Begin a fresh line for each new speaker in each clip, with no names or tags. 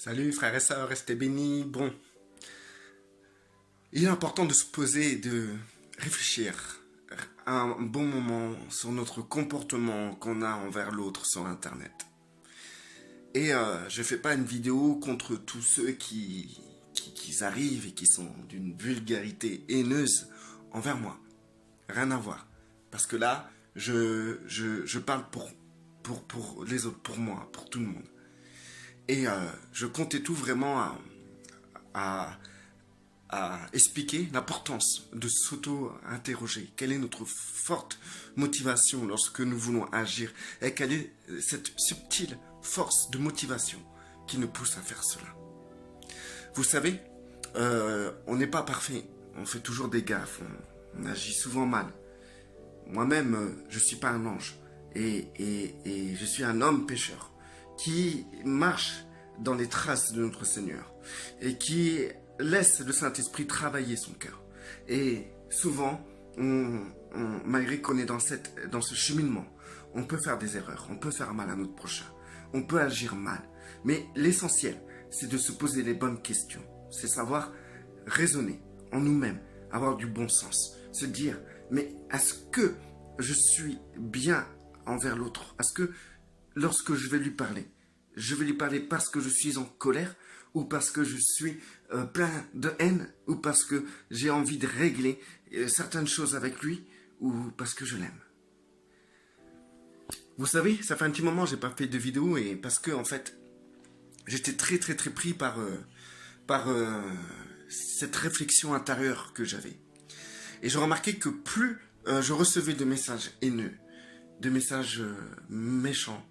Salut frères et sœurs, restez bénis. Bon, il est important de se poser et de réfléchir un bon moment sur notre comportement qu'on a envers l'autre sur Internet. Et je fais pas une vidéo contre tous ceux qui arrivent et qui sont d'une vulgarité haineuse envers moi. Rien à voir. Parce que là, je parle pour les autres, pour moi, pour tout le monde. Et je comptais tout vraiment à, à expliquer l'importance de s'auto-interroger. Quelle est notre forte motivation lorsque nous voulons agir et quelle est cette subtile force de motivation qui nous pousse à faire cela. Vous savez, on n'est pas parfait, on fait toujours des gaffes, on agit souvent mal. Moi-même, je ne suis pas un ange et je suis un homme pécheur qui marche dans les traces de notre Seigneur et qui laisse le Saint-Esprit travailler son cœur. Et souvent, malgré qu'on est dans ce cheminement, on peut faire des erreurs, on peut faire mal à notre prochain, on peut agir mal. Mais l'essentiel, c'est de se poser les bonnes questions. C'est savoir raisonner en nous-mêmes, avoir du bon sens, se dire, mais est-ce que je suis bien envers l'autre? Est-ce que lorsque je vais lui parler parce que je suis en colère ou parce que je suis plein de haine ou parce que j'ai envie de régler certaines choses avec lui ou parce que je l'aime? Vous savez, ça fait un petit moment que j'ai pas fait de vidéo et parce que en fait, j'étais très pris par cette réflexion intérieure que j'avais. Et j'ai remarqué que plus je recevais de messages haineux, de messages méchants,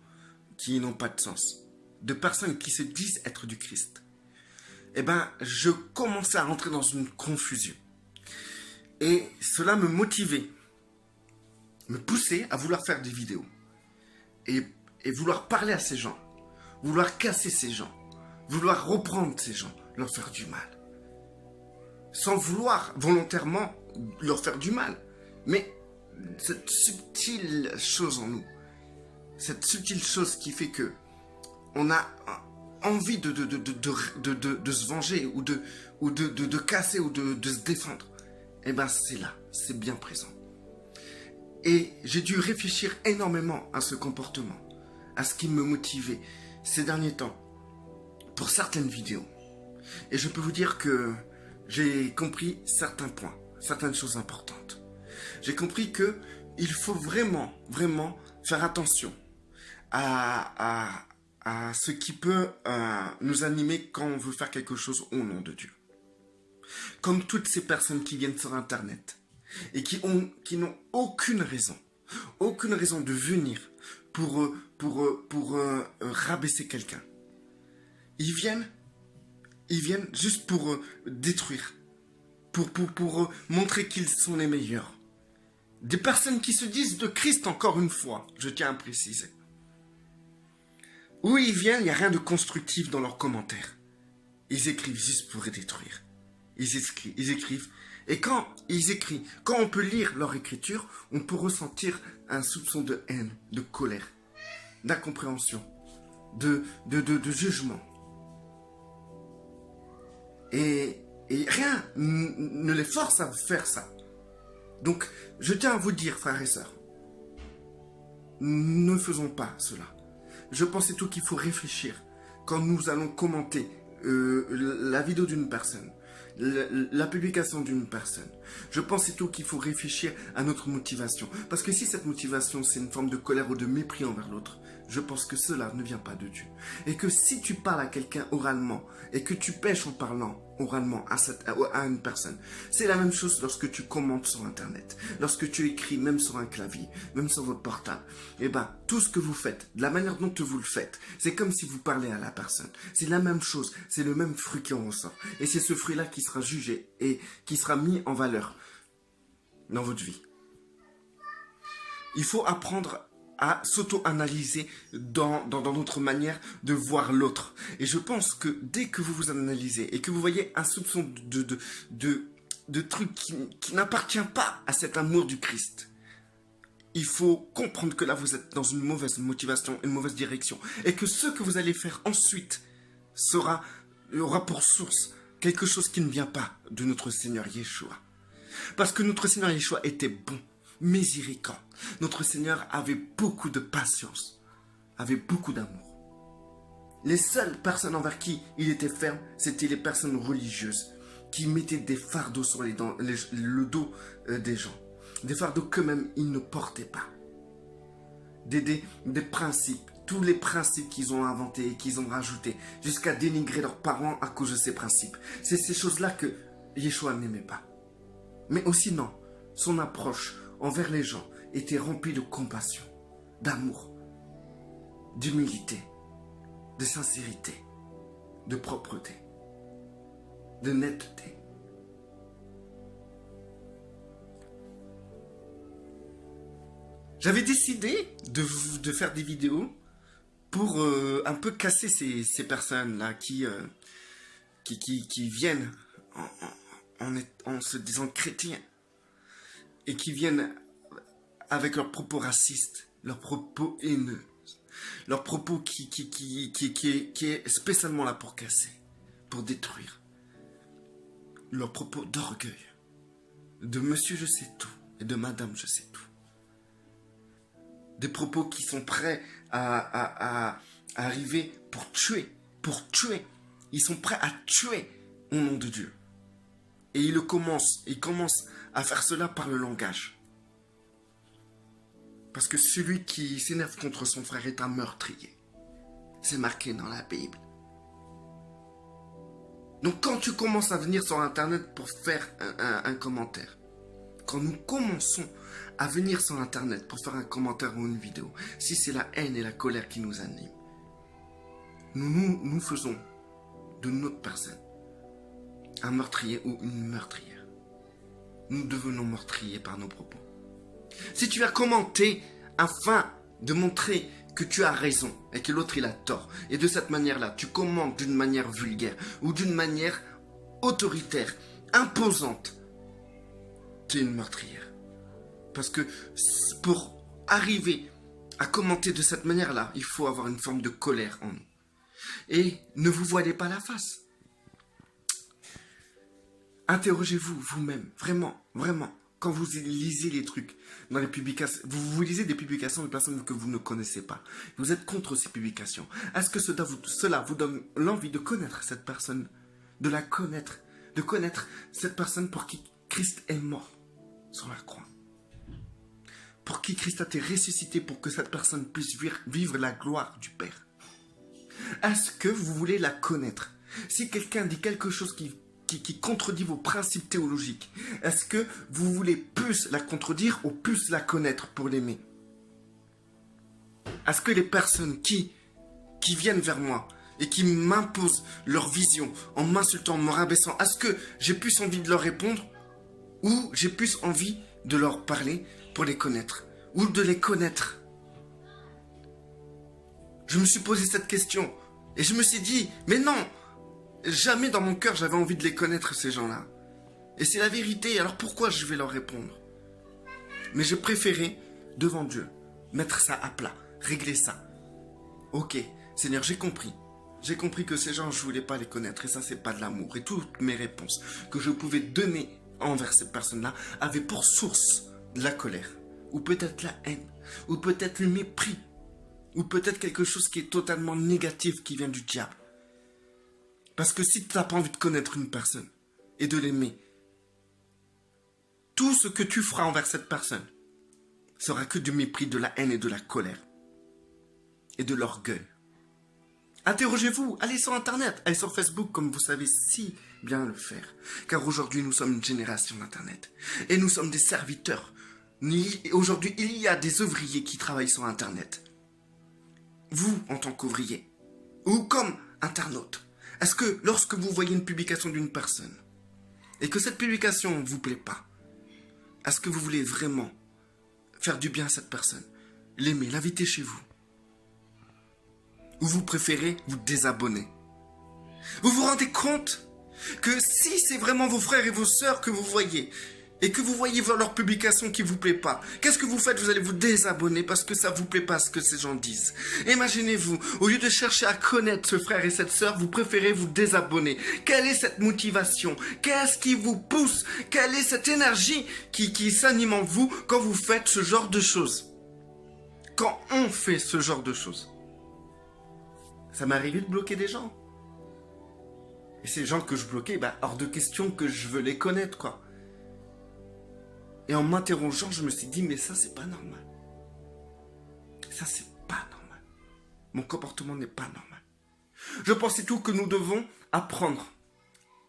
qui n'ont pas de sens, de personnes qui se disent être du Christ, eh ben, je commençais à rentrer dans une confusion. Et cela me motivait, me poussait à vouloir faire des vidéos. Et vouloir parler à ces gens, vouloir casser ces gens, vouloir reprendre ces gens, leur faire du mal. Sans vouloir volontairement leur faire du mal. Mais cette subtile chose en nous, cette subtile chose qui fait que on a envie de se venger ou de casser ou de se défendre, eh bien c'est là, c'est bien présent. Et j'ai dû réfléchir énormément à ce comportement, à ce qui me motivait ces derniers temps pour certaines vidéos. Et je peux vous dire que j'ai compris certains points, certaines choses importantes. J'ai compris que il faut vraiment faire attention à ce qui peut nous animer quand on veut faire quelque chose au nom de Dieu. Comme toutes ces personnes qui viennent sur Internet et qui n'ont aucune raison de venir pour rabaisser quelqu'un. Ils viennent juste pour détruire, pour montrer qu'ils sont les meilleurs. Des personnes qui se disent de Christ, encore une fois, je tiens à préciser. Où ils viennent, il n'y a rien de constructif dans leurs commentaires. Ils écrivent juste pour détruire. Ils écrivent. Et quand ils écrivent, quand on peut lire leur écriture, on peut ressentir un soupçon de haine, de colère, d'incompréhension, de jugement. Et rien ne les force à faire ça. Donc, je tiens à vous dire, frères et sœurs, ne faisons pas cela. Je pense et tout qu'il faut réfléchir quand nous allons commenter la vidéo d'une personne, la publication d'une personne. Je pense et tout qu'il faut réfléchir à notre motivation. Parce que si cette motivation, c'est une forme de colère ou de mépris envers l'autre, je pense que cela ne vient pas de Dieu. Et que si tu parles à quelqu'un oralement, et que tu pêches en parlant oralement à une personne, c'est la même chose lorsque tu commentes sur Internet, lorsque tu écris même sur un clavier, même sur votre portable. Eh bien, tout ce que vous faites, de la manière dont vous le faites, c'est comme si vous parlez à la personne. C'est la même chose, c'est le même fruit qui en ressort. Et c'est ce fruit-là qui sera jugé et qui sera mis en valeur dans votre vie. Il faut apprendre à s'auto-analyser dans notre manière de voir l'autre. Et je pense que dès que vous vous analysez et que vous voyez un soupçon de truc qui n'appartient pas à cet amour du Christ, il faut comprendre que là vous êtes dans une mauvaise motivation, une mauvaise direction. Et que ce que vous allez faire ensuite aura pour source quelque chose qui ne vient pas de notre Seigneur Yeshua. Parce que notre Seigneur Yeshua était bon, miséricorde. Notre Seigneur avait beaucoup de patience, avait beaucoup d'amour. Les seules personnes envers qui il était ferme, c'étaient les personnes religieuses qui mettaient des fardeaux sur le dos des gens. Des fardeaux qu'eux-mêmes ils ne portaient pas. Des principes, tous les principes qu'ils ont inventés et qu'ils ont rajoutés, jusqu'à dénigrer leurs parents à cause de ces principes. C'est ces choses-là que Yeshua n'aimait pas. Mais aussi non, son approche envers les gens était remplie de compassion, d'amour, d'humilité, de sincérité, de propreté, de netteté. J'avais décidé de faire des vidéos pour un peu casser ces personnes-là qui viennent en se disant chrétiens et qui viennent avec leurs propos racistes, leurs propos haineux, leurs propos qui est spécialement là pour casser, pour détruire, leurs propos d'orgueil, de monsieur je sais tout et de madame je sais tout. Des propos qui sont prêts à arriver pour tuer. Ils sont prêts à tuer au nom de Dieu. Et ils commencent à faire cela par le langage. Parce que celui qui s'énerve contre son frère est un meurtrier. C'est marqué dans la Bible. Donc quand tu commences à venir sur Internet pour faire un commentaire, quand nous commençons à venir sur Internet pour faire un commentaire ou une vidéo, si c'est la haine et la colère qui nous animent, nous faisons de notre personne un meurtrier ou une meurtrière. Nous devenons meurtriers par nos propos. Si tu as commenté afin de montrer que tu as raison et que l'autre il a tort, et de cette manière-là, tu commentes d'une manière vulgaire ou d'une manière autoritaire, imposante, tu es une meurtrière. Parce que pour arriver à commenter de cette manière-là, il faut avoir une forme de colère en nous. Et ne vous voilez pas la face. Interrogez-vous vous-même, vraiment, vraiment. Quand vous lisez les trucs dans les publications, vous lisez des publications de personnes que vous ne connaissez pas. Vous êtes contre ces publications. Est-ce que cela vous donne l'envie de connaître cette personne, de la connaître, de connaître cette personne pour qui Christ est mort sur la croix, pour qui Christ a été ressuscité pour que cette personne puisse vivre la gloire du Père? Est-ce que vous voulez la connaître? Si quelqu'un dit quelque chose qui contredit vos principes théologiques, est-ce que vous voulez plus la contredire ou plus la connaître pour l'aimer? Est-ce que les personnes qui viennent vers moi et qui m'imposent leur vision en m'insultant, en me rabaissant, est-ce que j'ai plus envie de leur répondre ou j'ai plus envie de leur parler pour les connaître ou de les connaître? Je me suis posé cette question et je me suis dit, mais non, jamais dans mon cœur j'avais envie de les connaître ces gens-là. Et c'est la vérité, alors pourquoi je vais leur répondre? Mais je préférais, devant Dieu, mettre ça à plat, régler ça. Ok, Seigneur, j'ai compris. J'ai compris que ces gens, je ne voulais pas les connaître et ça, c'est pas de l'amour. Et toutes mes réponses que je pouvais donner envers ces personnes-là avaient pour source de la colère, ou peut-être la haine, ou peut-être le mépris, ou peut-être quelque chose qui est totalement négatif qui vient du diable. Parce que si tu n'as pas envie de connaître une personne et de l'aimer, tout ce que tu feras envers cette personne sera que du mépris, de la haine et de la colère et de l'orgueil. Interrogez-vous, allez sur Internet, allez sur Facebook comme vous savez si bien le faire. Car aujourd'hui nous sommes une génération d'Internet et nous sommes des serviteurs. Aujourd'hui il y a des ouvriers qui travaillent sur Internet. Vous en tant qu'ouvrier ou comme internaute. Est-ce que lorsque vous voyez une publication d'une personne et que cette publication ne vous plaît pas, est-ce que vous voulez vraiment faire du bien à cette personne, l'aimer, l'inviter chez vous? Ou vous préférez vous désabonner? Vous vous rendez compte que si c'est vraiment vos frères et vos sœurs que vous voyez, et que vous voyez leur publication qui vous plaît pas, qu'est-ce que vous faites? Vous allez vous désabonner parce que ça vous plaît pas ce que ces gens disent. Imaginez-vous, au lieu de chercher à connaître ce frère et cette sœur, vous préférez vous désabonner. Quelle est cette motivation? Qu'est-ce qui vous pousse? Quelle est cette énergie qui s'anime en vous quand vous faites ce genre de choses? Quand on fait ce genre de choses. Ça m'est arrivé de bloquer des gens. Et ces gens que je bloquais, bah, hors de question que je veux les connaître, quoi. Et en m'interrogeant, je me suis dit, mais ça, c'est pas normal. Ça, c'est pas normal. Mon comportement n'est pas normal. Je pensais tout que nous devons apprendre,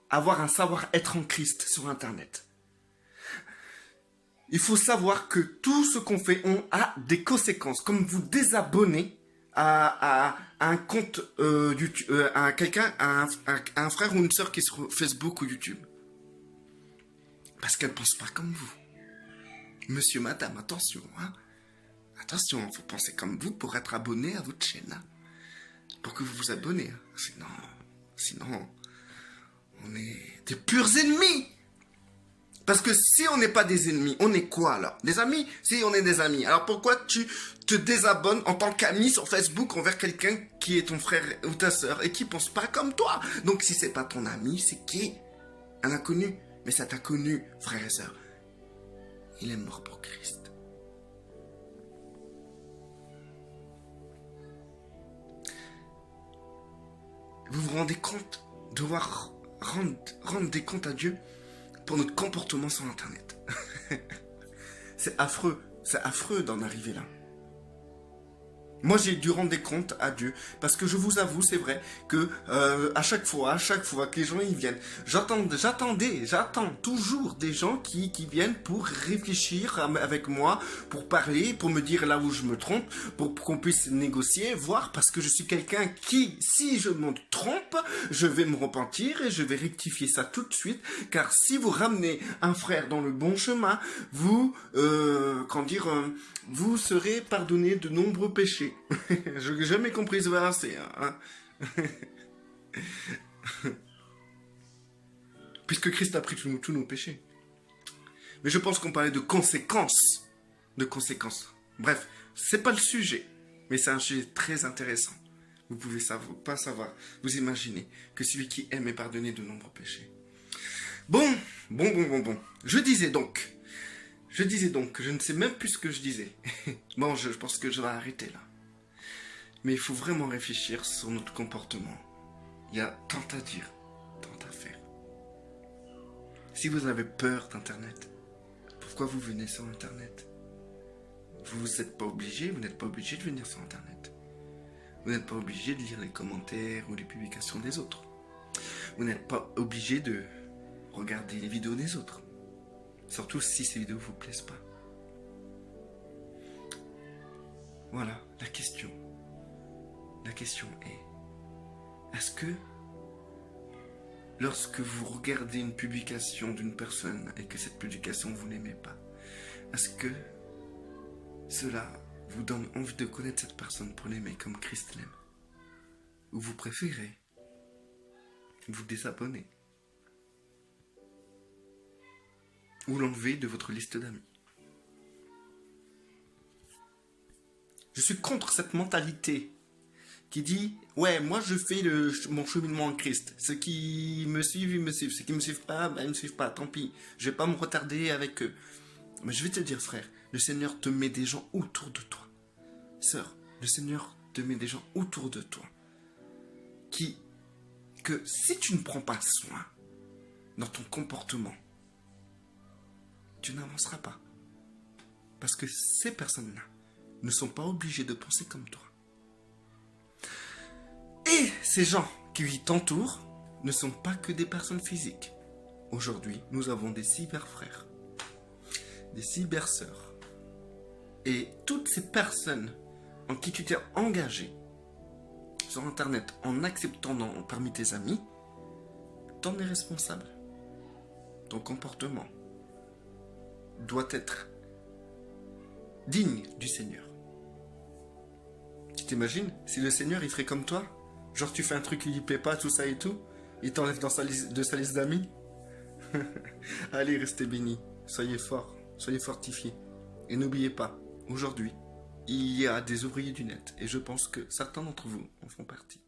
avoir un savoir-être en Christ sur Internet. Il faut savoir que tout ce qu'on fait a des conséquences. Comme vous désabonnez à un compte YouTube, à quelqu'un, à un frère ou une sœur qui est sur Facebook ou YouTube. Parce qu'elle ne pense pas comme vous. Monsieur, madame, attention, hein. Attention, il faut penser comme vous pour être abonné à votre chaîne. Hein. Pour que vous vous abonnez. Hein. Sinon, on est des purs ennemis. Parce que si on n'est pas des ennemis, on est quoi alors? Des amis? Si, on est des amis. Alors pourquoi tu te désabonnes en tant qu'ami sur Facebook envers quelqu'un qui est ton frère ou ta sœur et qui pense pas comme toi? Donc si c'est pas ton ami, c'est qui? Un inconnu. Mais cet inconnu, frère et sœur, il est mort pour Christ. Vous vous rendez compte de devoir rendre des comptes à Dieu pour notre comportement sur Internet. C'est affreux d'en arriver là. Moi, j'ai dû rendre des comptes à Dieu parce que je vous avoue, c'est vrai que à chaque fois que les gens y viennent, j'attends toujours des gens qui viennent pour réfléchir avec moi, pour parler, pour me dire là où je me trompe, pour qu'on puisse négocier, voir, parce que je suis quelqu'un qui, si je me trompe, je vais me repentir et je vais rectifier ça tout de suite, car si vous ramenez un frère dans le bon chemin, vous serez pardonné de nombreux péchés. Je n'ai jamais compris ce verset. Hein. Puisque Christ a pris tous nos péchés. Mais je pense qu'on parlait de conséquences. Bref, c'est pas le sujet. Mais c'est un sujet très intéressant. Vous pouvez pas savoir. Vous imaginez que celui qui aime est pardonné de nombreux péchés. Bon. Je disais donc, je ne sais même plus ce que je disais. Bon, je pense que je vais arrêter là. Mais il faut vraiment réfléchir sur notre comportement. Il y a tant à dire, tant à faire. Si vous avez peur d'Internet, pourquoi vous venez sur Internet? Vous n'êtes pas obligé de venir sur Internet. Vous n'êtes pas obligé de lire les commentaires ou les publications des autres. Vous n'êtes pas obligé de regarder les vidéos des autres. Surtout si ces vidéos ne vous plaisent pas. Voilà, la question. La question est que lorsque vous regardez une publication d'une personne et que cette publication vous n'aimez pas, est-ce que cela vous donne envie de connaître cette personne pour l'aimer comme Christ l'aime? Ou vous préférez vous désabonner? Ou l'enlever de votre liste d'amis? Je suis contre cette mentalité qui dit « Ouais, moi je fais mon cheminement en Christ. Ceux qui me suivent, ils me suivent. Ceux qui ne me suivent pas, ils ne me suivent pas. Tant pis, je ne vais pas me retarder avec eux. » Mais je vais te dire, frère, le Seigneur te met des gens autour de toi. Sœur, le Seigneur te met des gens autour de toi. Que si tu ne prends pas soin dans ton comportement, tu n'avanceras pas. Parce que ces personnes-là ne sont pas obligées de penser comme toi. Et ces gens qui t'entourent ne sont pas que des personnes physiques. Aujourd'hui, nous avons des cyberfrères, des cybersœurs. Et toutes ces personnes en qui tu t'es engagé sur Internet en acceptant parmi tes amis, t'en es responsable. Ton comportement doit être digne du Seigneur. Tu t'imagines si le Seigneur il ferait comme toi? Genre tu fais un truc qui lui plaît pas, tout ça et tout, il t'enlève de sa liste d'amis. Allez, restez bénis. soyez forts, soyez fortifiés. Et n'oubliez pas, aujourd'hui, il y a des ouvriers du net, et je pense que certains d'entre vous en font partie.